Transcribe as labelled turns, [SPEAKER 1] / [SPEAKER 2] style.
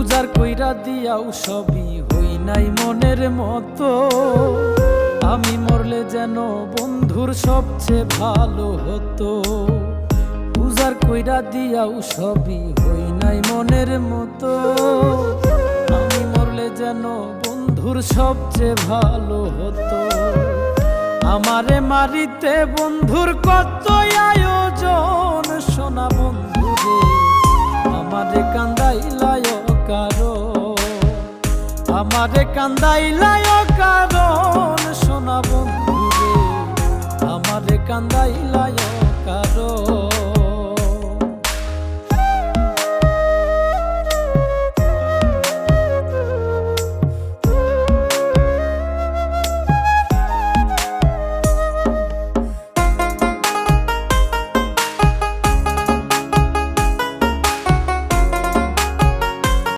[SPEAKER 1] উজাড় কইরা দিয়াও সবই হই নাই মনের মতো। আমি মরলে যেন বন্ধুর সবচেয়ে ভালো হতো। উজাড় কইরা দিয়াও সবই হই নাই মনের মতো। আমি মরলে যেন বন্ধুর সবচেয়ে ভালো হতো। আমারে মারিতে বন্ধুর কত আয়োজন, সোনা বন্ধুরে আমারে কান্দাইলায় কারণ, আমারে কান্দাইলায় কারণ, সোনা বন্ধুরে আমারে কান্দাইলায়